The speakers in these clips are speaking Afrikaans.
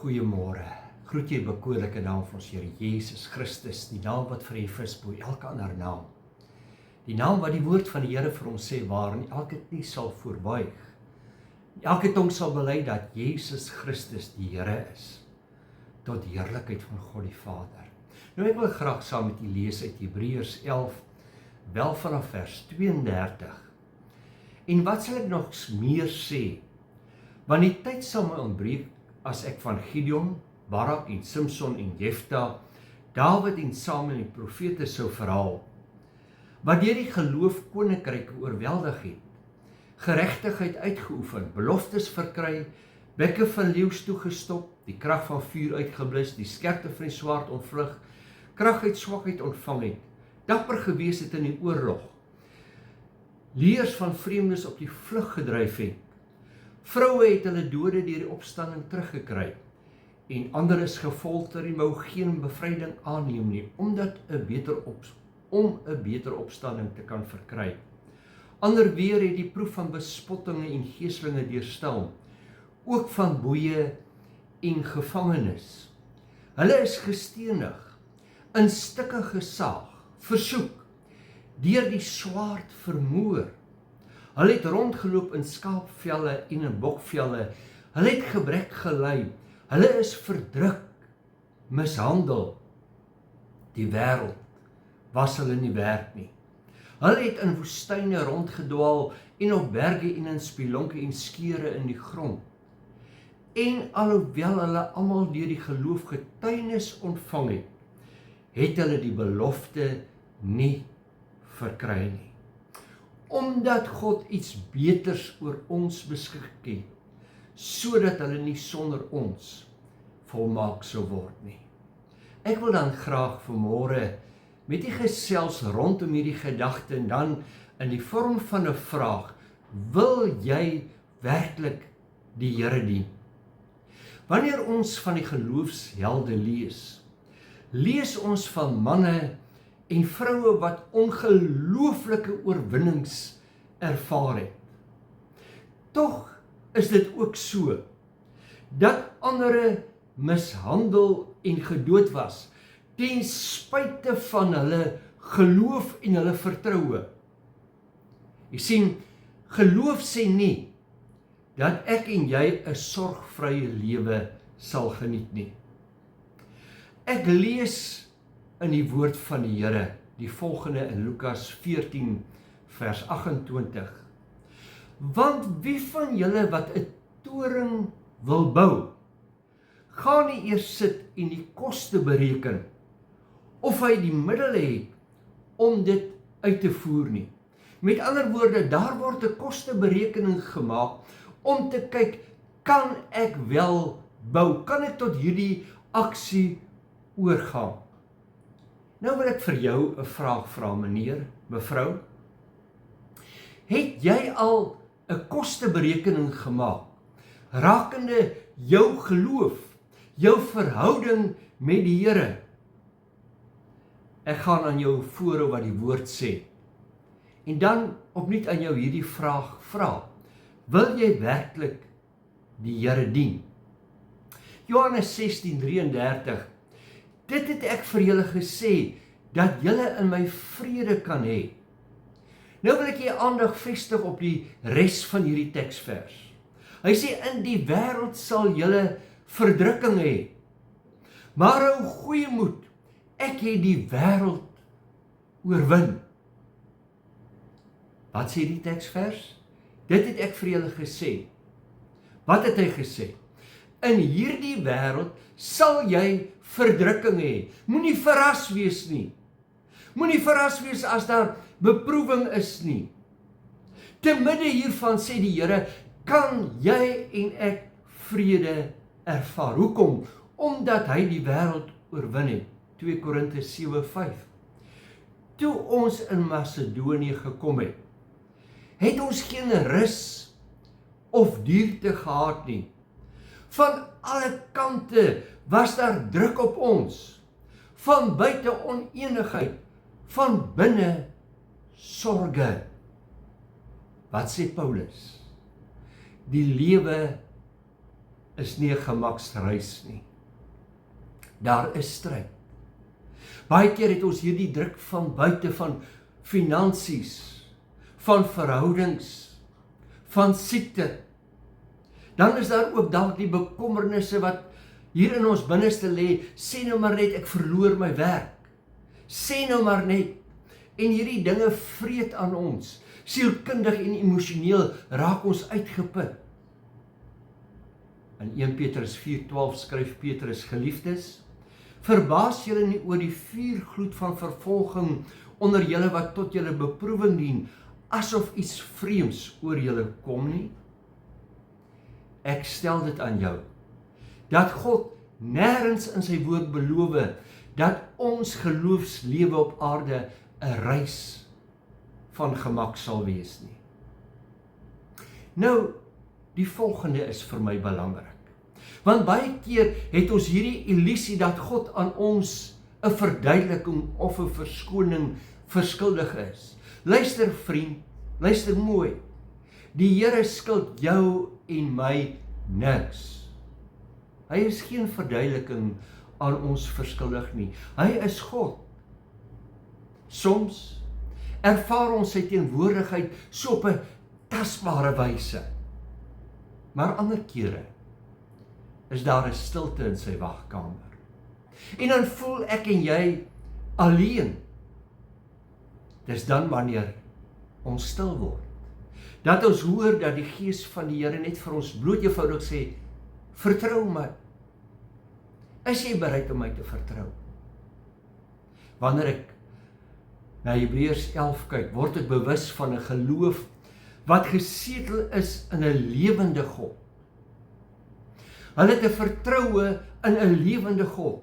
Goeiemôre. Groet jy bekoorlike naam van ons Here Jesus Christus, die naam wat verhef is bo elke ander naam. Die naam wat die woord van die Here vir ons sê, waarin elke knie sal voorbuig. Elke tong sal bely dat Jesus Christus die Here is, tot heerlikheid van God die Vader. Nou ek wil graag saam met u lees uit Hebreërs 11, wel vanaf vers 32. En wat sal ek nog meer sê? Want die tyd sal my ontbreek as ek van Gideon, Barak en Simson en Jefta, Dawid en Samuel en profete sou verhaal, wat deur die geloof koninkryke oorweldig het, geregtigheid uitgeoefen, beloftes verkry, bekke van leeu's toegestop, die krag van vuur uitgeblus, die skerpte van die swaard ontvlug, krag uit swakheid ontvang het, dapper gewees het in die oorlog, leers van vreemdes op die vlug gedryf het, vroue het hulle dode deur die opstanding teruggekry, en ander is gefolter en wou geen bevryding aanneem nie, om 'n beter opstanding te kan verkry. Ander weer het die proef van bespottinge en geeslinge deurstaan, ook van boeie en gevangenis. Hulle is gestenig, in stukke gesaag, versoek, deur die swaard vermoor. Hulle het rondgeloop in skaapvelle en in bokvelle, hulle het gebrek gely, hulle is verdruk, mishandel. Die wêreld was hulle nie werd nie. Hulle het in woestyne rondgedwaal en op berge en in spelonke en skeure in die grond. En alhoewel hulle almal deur die geloof getuienis ontvang het, het hulle die belofte nie verkry nie. Omdat God iets beters oor ons beskik het, sodat hulle nie sonder ons volmaak sou word nie. Ek wil dan graag vanmôre met die gesels rondom hierdie gedagte en dan in die vorm van 'n vraag, wil jy werklik die Here dien? Wanneer ons van die geloofshelde lees ons van manne en vroue wat ongelooflike oorwinnings ervaar het. Tog is dit ook so, dat ander mishandel en gedood was, ten spyte van hulle geloof en hulle vertroue. Jy sien, geloof sê nie, dat ek en jy 'n sorgvrye lewe sal geniet nie. Ek lees in die woord van die Here, die volgende in Lukas 14, vers 28. Want wie van julle wat 'n toring wil bou, gaan nie eers sit en die koste bereken, of hy die middele het om dit uit te voer nie. Met ander woorde, daar word 'n kosteberekening gemaak om te kyk, kan ek wel bou? Kan ek tot hierdie aksie oorgaan? Nou wil ek vir jou 'n vraag vra, meneer, mevrou. Het jy al 'n kosteberekening gemaak rakende jou geloof, jou verhouding met die Here? Ek gaan aan jou voorhou wat die woord sê. En dan opnuut aan jou hierdie vraag vra. Wil jy werklik die Here dien? Johannes 16:33. Dit het ek vir julle gesê, dat julle in my vrede kan hê. Nou wil ek jy aandag vestig op die res van hierdie teksvers. Hy sê, in die wêreld sal julle verdrukking hê. Maar hou goeie moed, ek het die wêreld oorwin. Wat sê die teksvers? Dit het ek vir julle gesê. Wat het hy gesê? In hierdie wêreld sal jy verdrukking hê. Moenie verras wees nie. Moenie verras wees as daar beproewing is nie. Te midde hiervan, sê die Here, kan jy en ek vrede ervaar. Hoekom? Omdat hy die wêreld oorwin het. 2 Korinte 7:5. Toe ons in Macedonië gekom het, het ons geen rus of duurte gehad nie. Van alle kante was daar druk op ons, van buite onenigheid, van binne sorge. Wat sê Paulus? Die lewe is nie 'n gemaksreis nie. Daar is stryd. Baie keer het ons hierdie druk van buite, van finansies, van verhoudings, van siekte. Dan is daar ook dalk die bekommernisse wat hier in ons binneste lê. Sê nou maar net, ek verloor my werk. Sê nou maar net. En hierdie dinge vreet aan ons. Sielkundig en emosioneel raak ons uitgeput. In 1 Petrus 4:12 skryf Petrus: Geliefdes, verbaas julle nie oor die vuurgloed van vervolging onder julle wat tot julle beproewing dien, asof iets vreemds oor julle kom nie. Ek stel dit aan jou, dat God nêrens in sy woord beloof dat ons geloofslewe op aarde 'n reis van gemak sal wees nie. Nou, die volgende is vir my belangrik. Want baie keer het ons hierdie illusie dat God aan ons 'n verduideliking of 'n verskoning verskuldig is. Luister vriend, luister mooi. Die Here skuld jou en my niks. Hy is geen verduideliking aan ons verskuldig nie. Hy is God. Soms ervaar ons sy teenwoordigheid so op 'n tasbare wyse. Maar ander kere is daar 'n stilte in sy wagkamer. En dan voel ek en jy alleen. Dis dan wanneer ons stil word, dat ons hoor dat die Gees van die Here net vir ons bloot eenvoudig sê, vertrou my. Is jy bereid om my te vertrou? Wanneer ek na Hebreërs 11 kyk, word ek bewus van 'n geloof wat gesetel is in 'n lewende God. Hulle het 'n vertroue in 'n lewende God.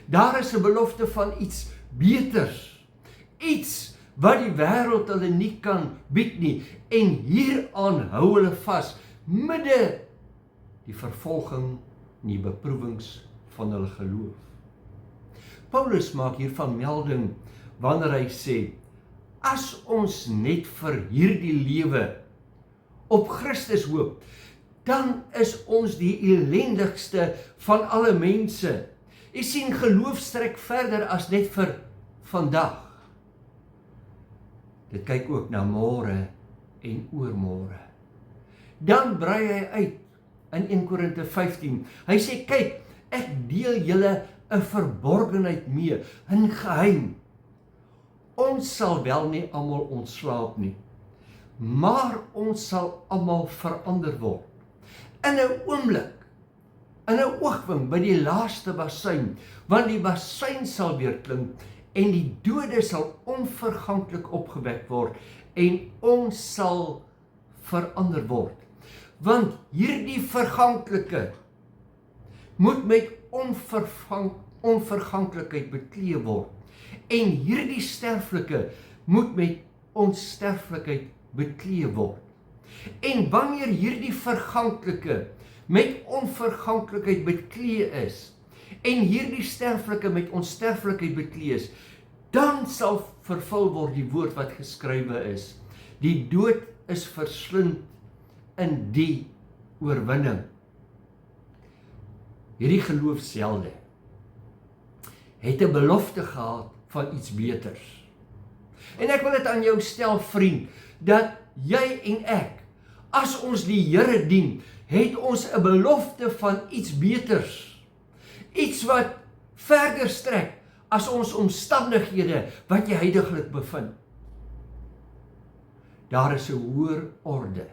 Daar is 'n belofte van iets beters, iets wat die wêreld hulle nie kan bied nie, en hieraan hou hulle vas, midde die vervolging en die beproewings van hulle geloof. Paulus maak hiervan melding wanneer hy sê, as ons net vir hierdie lewe op Christus hoop, dan is ons die elendigste van alle mense. Jy sien, geloof strek verder as net vir vandag. Dit kyk ook na môre en oormôre. Dan brei hy uit in 1 Korinte 15. Hy sê, kyk, ek deel julle 'n verborgenheid mee, in geheim. Ons sal wel nie almal ontslaap nie, maar ons sal almal verander word. In 'n oomblik, in 'n oogwink by die laaste basuin, want die basuin sal weer klink en die dode sal onverganklik opgewek word en ons sal verander word. Want hierdie verganklike moet met onverganklikheid bekleed word en hierdie sterflike moet met onsterflikheid bekleed word. En wanneer hierdie verganklike met onverganklikheid bekleed is en hierdie sterflike met onsterflikheid bekleed is, dan sal vervul word die woord wat geskrywe is. Die dood is verslind in die oorwinning. Hierdie geloofshelde het 'n belofte gehad van iets beters. En ek wil dit aan jou stel, vriend, dat jy en ek, as ons die Here dien, het ons 'n belofte van iets beters. Iets wat verder strek as ons omstandighede wat jy huidiglik bevind. Daar is 'n hoër orde.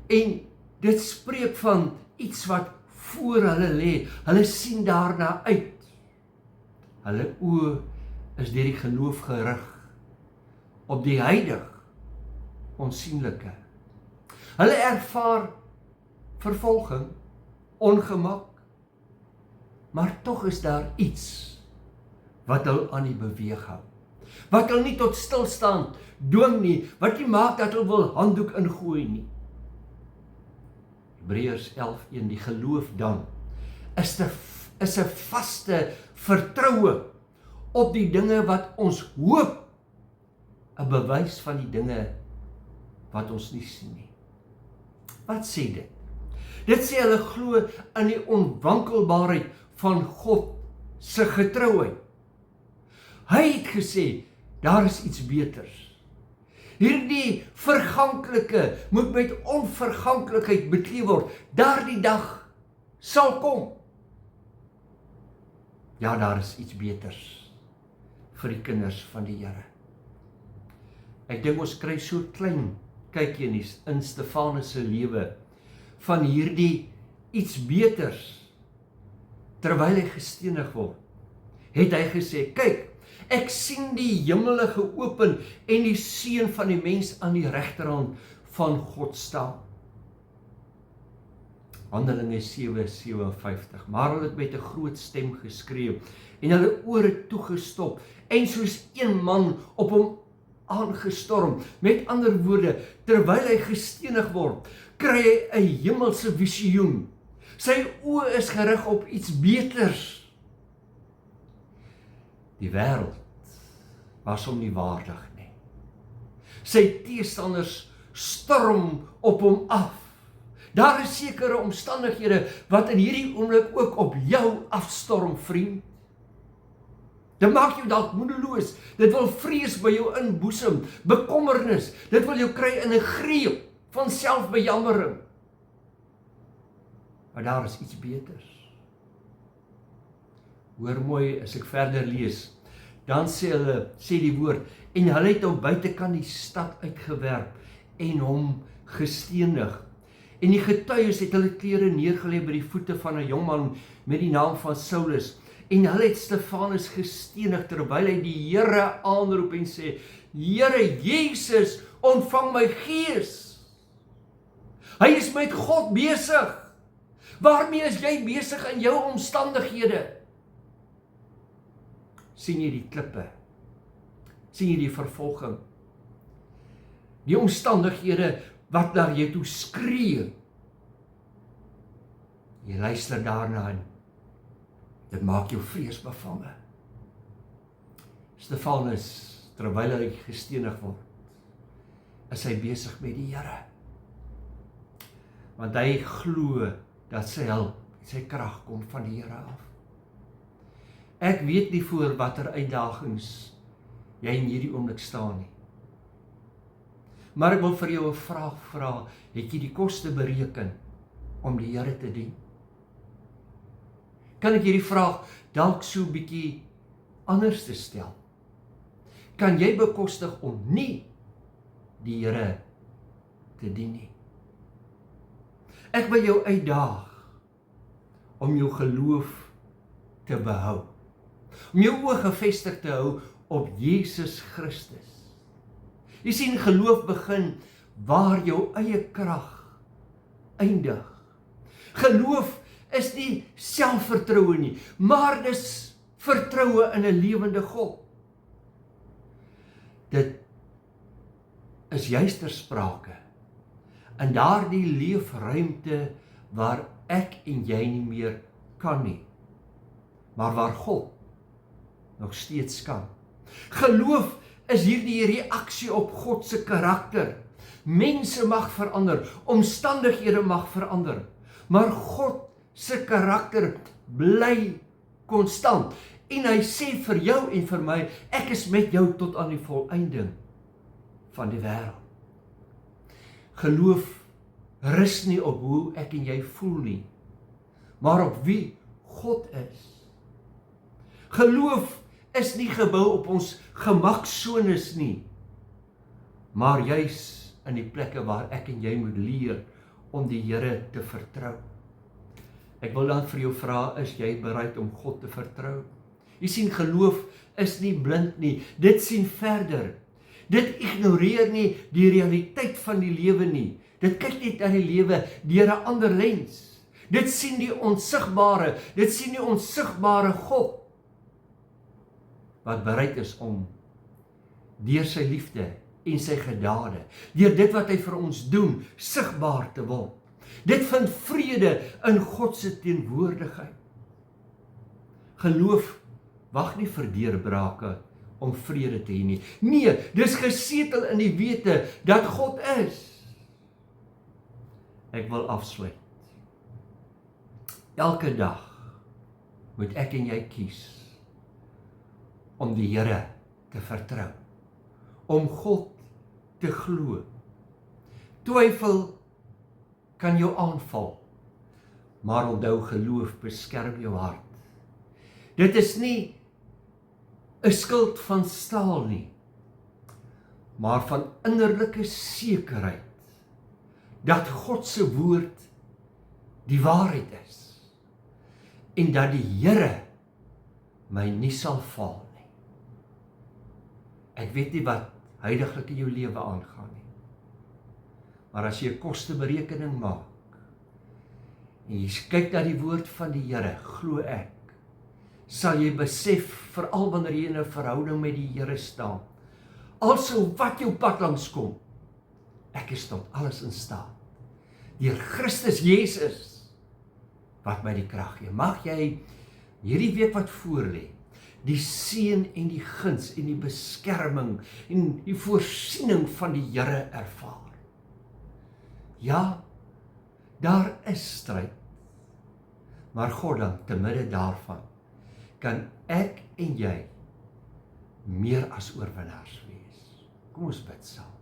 En dit spreek van iets wat voor hulle lê. Hulle sien daarna uit. Hulle oë is deur die geloof gerig op die heilig, onsienlike. Hulle ervaar vervolging, ongemak, maar tog is daar iets wat hulle aan die beweeg hou. Wat hulle nie tot stilstand dwing nie, wat nie maak dat hulle wil handdoek ingooi nie. Hebreërs 11:1, die geloof dan is 'n vaste vertroue op die dinge wat ons hoop, 'n bewys van die dinge wat ons nie sien nie. Wat sê dit? Dit sê hulle glo in die onwankelbaarheid van God se getrouheid. Hy het gesê, daar is iets beters. Hierdie verganklike moet met onverganklikheid bekleed word. Daardie dag sal kom. Ja, daar is iets beters vir die kinders van die Here. Ek dink ons kry so klein kykie in Stefanus se lewe van hierdie iets beters. Terwyl hy gestenig word, het hy gesê, kyk, ek sien die hemele geopen en die seun van die mens aan die regterhand van God staan. Handelinge 7:57. Maar hulle het met 'n groot stem geskreeu en hulle ore toegestop en soos een man op hom aangestorm. Met ander woorde, terwyl hy gestenig word, kry hy 'n hemelse visioen. Sy oë is gerig op iets beters. Die wêreld was hom nie waardig nie. Sy teestanders storm op hom af. Daar is sekere omstandighede wat in hierdie oomblik ook op jou afstorm, vriend. Dit maak jou dalk moedeloos. Dit wil vrees by jou inboesem, bekommernis. Dit wil jou kry in 'n greep van selfbejammering. Maar daar is iets beters. Hoor mooi as ek verder lees. Dan sê die woord, en hulle het hom buitekant die stad uitgewerp en hom gestenig. En die getuies het hulle klere neergelê by die voete van 'n jongman met die naam van Saulus. En hulle het Stefanus gestenig terwyl hy die Here aanroep en sê, Here Jesus, ontvang my gees. Hy is met God besig. Waarmee is jy besig in jou omstandighede? Sien jy die klippe? Sien jy die vervolging? Die omstandighede wat naar jy toe skree. Jy luister daarna en dit maak jou vreesbevange. Stefanus, terwyl hy gestenig word, is hy besig met die Here. Want hy glo dat sy hulp, sy krag kom van die Here af. Ek weet nie voor watter uitdagings jy in hierdie oomblik staan nie. Maar ek wil vir jou 'n vraag vra, het jy die koste bereken om die Here te dien? Kan ek hierdie vraag dalk so 'n bietjie anders te stel? Kan jy bekostig om nie die Here te dien nie? Ek wil jou uitdaag om jou geloof te behou. Om jou oë gefestig te hou op Jesus Christus. Jy sien, geloof begin waar jou eie krag eindig. Geloof is nie selfvertroue nie, maar dis vertroue in 'n lewende God. Dit is juist ter sprake in daardie leefruimte waar ek en jy nie meer kan nie, maar waar God nog steeds kan. Geloof is hierdie reaksie op God se karakter. Mense mag verander, omstandighede mag verander, maar God se karakter bly konstant. En hy sê vir jou en vir my, ek is met jou tot aan die volëinding van die wêreld. Geloof rus nie op hoe ek en jy voel nie, maar op wie God is. Geloof is nie gebou op ons gemaksones nie, maar juis in die plekke waar ek en jy moet leer om die Here te vertrou. Ek wil dan vir jou vra, is jy bereid om God te vertrou? Jy sien, geloof is nie blind nie, dit sien verder. Dit ignoreer nie die realiteit van die lewe nie. Dit kyk net na die lewe deur 'n ander lens. Dit sien die onsigbare, dit sien die onsigbare God, wat bereid is om deur sy liefde en sy gedade, deur dit wat hy vir ons doen, sigbaar te word. Dit vind vrede in God se teenwoordigheid. Geloof wag nie vir deurbrake om vrede te hê nie. Nee, dis gesetel in die wete dat God is. Ek wil afsluit Elke dag moet ek en jy kies om die Here te vertrou, om God te glo. Twyfel kan jou aanval, maar onthou, geloof beskerm jou hart. Dit is nie 'n skild van staal nie, maar van innerlike sekerheid dat God se woord die waarheid is en dat die Here my nie sal faal nie. Ek weet nie wat huidiglik in jou lewe aangaan nie, maar as jy 'n kosteberekening maak en jy kyk na die woord van die Here, glo ek, sal jy besef, veral wanneer jy in 'n verhouding met die Here staan, also wat jou pad langs kom, ek is tot alles in staat, deur Christus Jesus, wat my die krag gee. Mag jy hierdie week wat voorlê, die seën en die guns en die beskerming en die voorsiening van die Here ervaar. Ja, daar is stryd, maar God dan, te midde daarvan, kan ek en jy meer as oorwinnaars wees. Kom ons bid saam.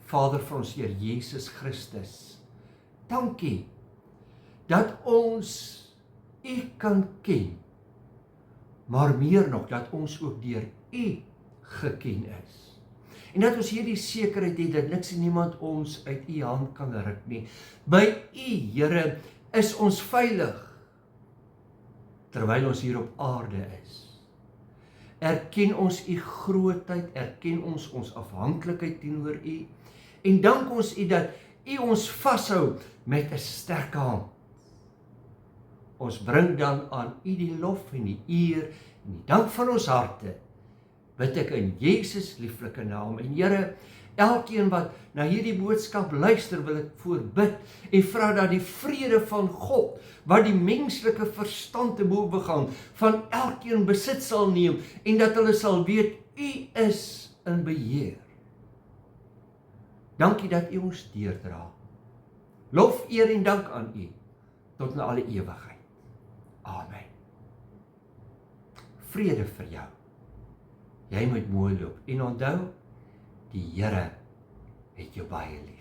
Vader, vir ons Heer Jesus Christus, dankie dat ons U kan ken, maar meer nog dat ons ook deur U geken is. En dat ons hierdie sekerheid het dat niks en niemand ons uit U hand kan ruk nie. By U, Here, is ons veilig, terwyl ons hier op aarde is. Erken ons U grootheid, erken ons afhanklikheid teenoor U, en dank ons U dat U ons vashou met 'n sterke hand. Ons bring dan aan U die lof en die eer en die dank van ons harte, bid ek in Jesus lieflike naam. En Here, elkeen wat na hierdie boodskap luister, wil ek voorbid en vra dat die vrede van God, wat die menslike verstand te bowe gaan, van elkeen besit sal neem, en dat hulle sal weet, U is in beheer. Dankie dat U ons deurdra. Lof, eer en dank aan U, tot na alle ewigheid. Amen. Vrede vir jou. Jy moet mooi loop, en onthou, die Here het jou baie lief.